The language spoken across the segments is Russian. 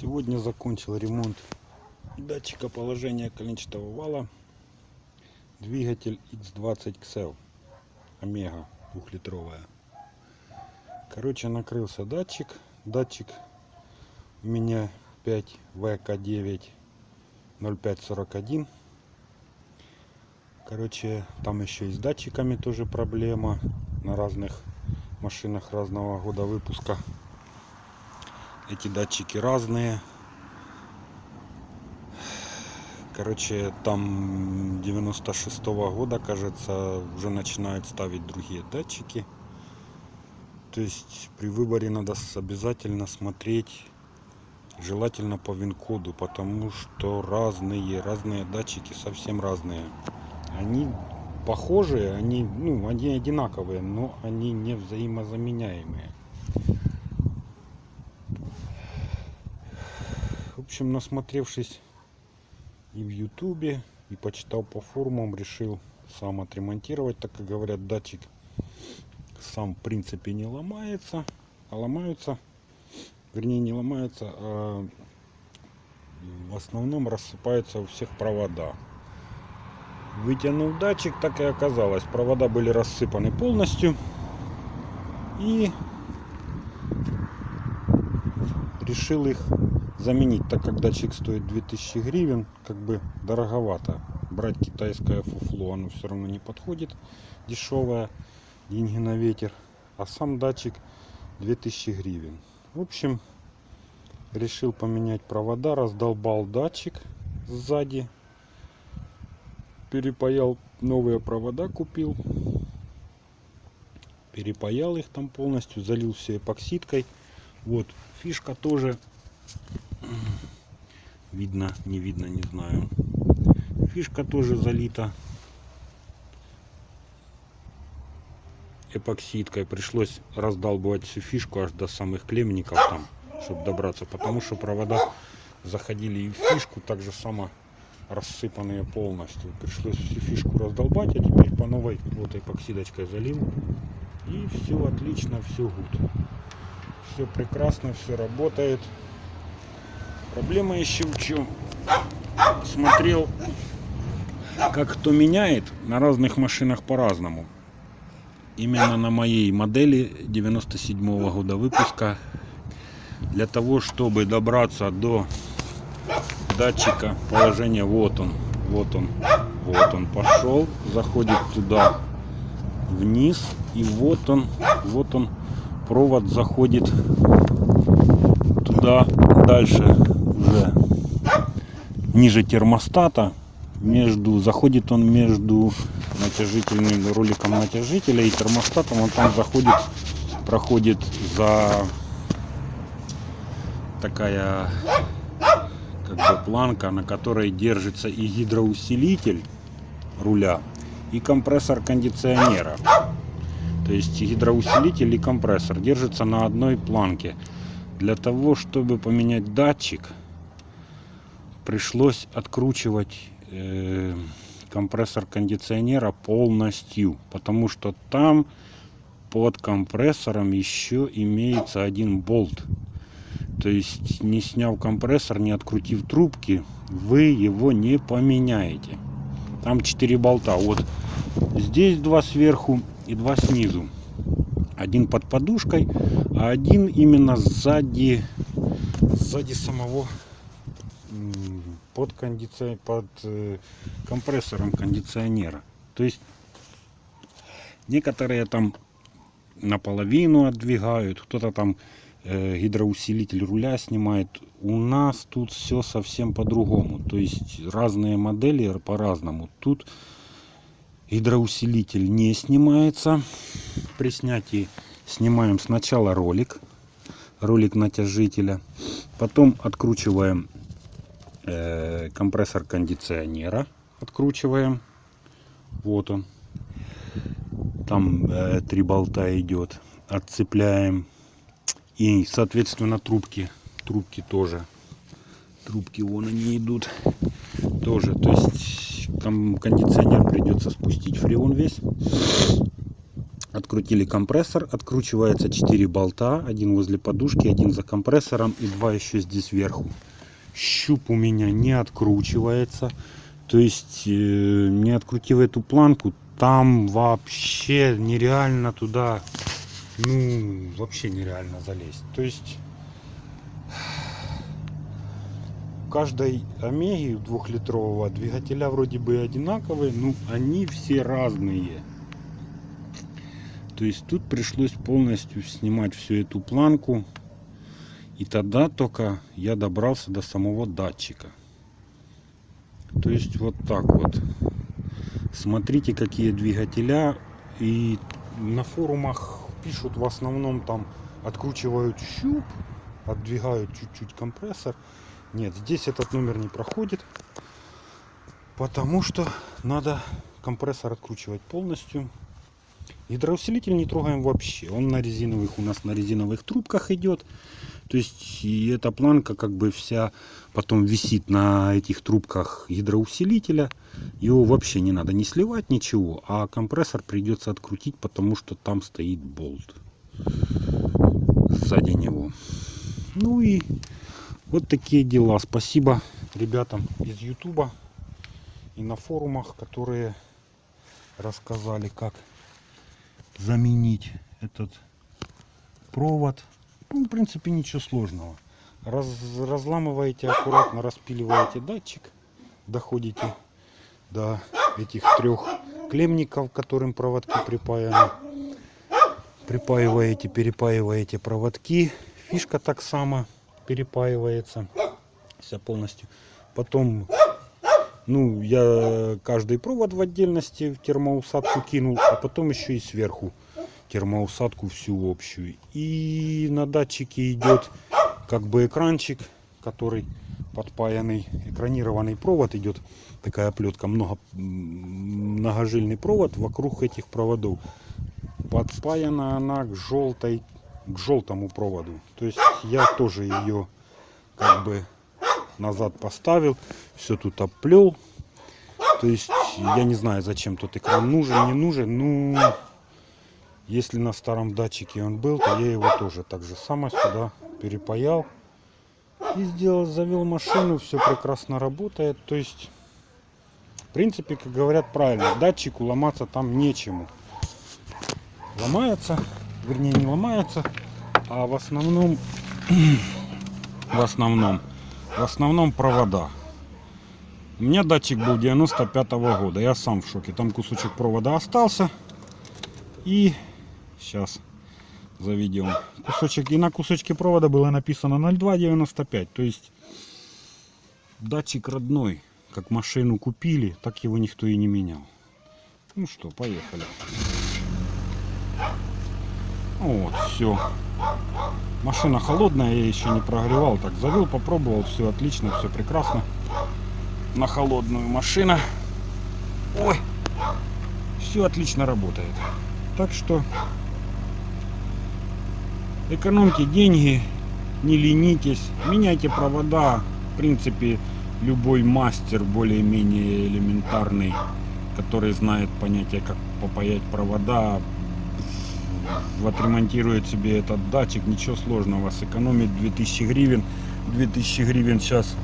Сегодня закончил ремонт датчика положения коленчатого вала, двигатель X20 XL Омега 2-литровая. Короче, накрылся датчик. Датчик у меня 5VK9 0541. Короче, там еще и с датчиками тоже проблема. На разных машинах разного года выпуска. Эти датчики разные. Короче, там 96-го года, кажется, уже начинают ставить другие датчики. То есть при выборе надо обязательно смотреть, желательно по ВИН-коду, потому что разные датчики, совсем разные. Они похожие, они одинаковые, но они не взаимозаменяемые. В общем, насмотревшись и в ютубе, и почитал по форумам, решил сам отремонтировать. Так как говорят, датчик сам в принципе не ломается, а ломаются, вернее не ломаются, а в основном рассыпаются у всех провода. Вытянув датчик, так и оказалось, провода были рассыпаны полностью, и решил их заменить. Так как датчик стоит 2000 гривен, как бы дороговато брать китайское фуфло, оно все равно не подходит, дешевое, деньги на ветер, а сам датчик 2000 гривен. В общем, решил поменять провода, раздолбал датчик сзади, перепаял, новые провода купил, перепаял их там полностью, залил все эпоксидкой. Вот фишка тоже видно, не видно, не знаю. Фишка тоже залита эпоксидкой. Пришлось раздалбывать всю фишку аж до самых клемников там, чтобы добраться, потому что провода заходили и в фишку, так же само рассыпанные полностью. Пришлось всю фишку раздолбать, а теперь по новой вот эпоксидочкой залил, и все отлично, все гуд, все прекрасно, все работает. Проблема еще в чем? Смотрел, как кто меняет, на разных машинах по-разному. Именно на моей модели 97-го года выпуска, для того, чтобы добраться до датчика положения, вот он пошел, заходит туда вниз, и вот он провод заходит туда дальше, уже ниже термостата, заходит он между натяжительным роликом натяжителя и термостатом. Он там заходит, проходит за такая как бы планка, на которой держится и гидроусилитель руля, и компрессор кондиционера. То есть гидроусилитель и компрессор держатся на одной планке. Для того, чтобы поменять датчик, пришлось откручивать компрессор кондиционера полностью, потому что там под компрессором еще имеется один болт. То есть, не сняв компрессор, не открутив трубки, вы его не поменяете. Там 4 болта. Вот здесь 2 сверху и 2 снизу. Один под подушкой, а один именно сзади самого, под компрессором кондиционера. То есть некоторые там наполовину отдвигают, кто-то там гидроусилитель руля снимает. У нас тут все совсем по-другому. То есть разные модели по-разному. Тут гидроусилитель не снимается. При снятии снимаем сначала ролик натяжителя, потом откручиваем компрессор кондиционера, откручиваем, вот он, там 3 болта идет, отцепляем, и соответственно трубки тоже, трубки вон они идут тоже. То есть кондиционер придется спустить фреон весь, Открутили компрессор, откручивается 4 болта, один возле подушки, один за компрессором и 2 еще здесь вверху. Щуп у меня не откручивается, то есть не открутив эту планку, там вообще нереально туда, ну вообще нереально залезть. То есть у каждой Омеги 2-литрового двигателя вроде бы одинаковые, но они все разные. То есть тут пришлось полностью снимать всю эту планку. И тогда только я добрался до самого датчика. То есть вот так вот. Смотрите, какие двигателя. И на форумах пишут в основном там откручивают щуп, отдвигают чуть-чуть компрессор. Нет, здесь этот номер не проходит. Потому что надо компрессор откручивать полностью. Гидроусилитель не трогаем вообще. Он на резиновых, у нас на резиновых трубках идет. То есть и эта планка как бы вся потом висит на этих трубках гидроусилителя. Его вообще не надо не сливать, ничего. А компрессор придется открутить, потому что там стоит болт сзади него. Ну и вот такие дела. Спасибо ребятам из Ютуба и на форумах, которые рассказали, как заменить этот провод. Ну, в принципе, ничего сложного. Разламываете аккуратно, распиливаете датчик, доходите до этих 3 клеммников, к которым проводки припаяны. Припаиваете, перепаиваете проводки. Фишка так само перепаивается вся полностью. Потом, ну, я каждый провод в отдельности в термоусадку кинул, а потом еще и сверху термоусадку всю общую. И на датчике идет как бы экранчик, который подпаянный, экранированный провод идет, такая оплетка, многожильный провод вокруг этих проводов. Подпаяна она к желтому проводу. То есть я тоже ее как бы назад поставил, все тут оплел. То есть я не знаю, зачем тут экран нужен, не нужен. Ну, если на старом датчике он был, то я его тоже так же само сюда перепаял и сделал, завел машину, все прекрасно работает. То есть, в принципе, как говорят правильно, датчику ломаться там нечему. Ломается, вернее не ломается, а в основном провода. У меня датчик был 95-го года, я сам в шоке. Там кусочек провода остался. И сейчас заведем кусочек. И на кусочке провода было написано 0295. То есть датчик родной. Как машину купили, так его никто и не менял. Ну что, поехали. Вот, все. Машина холодная, я еще не прогревал. Так, завел, попробовал, все отлично, все прекрасно. На холодную машину. Ой, все отлично работает. Так что экономьте деньги, не ленитесь, меняйте провода. В принципе, любой мастер более-менее элементарный, который знает понятие, как попаять провода, отремонтирует себе этот датчик, ничего сложного, сэкономит 2000 гривен. 2000 гривен сейчас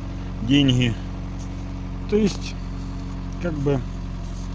деньги. То есть, как бы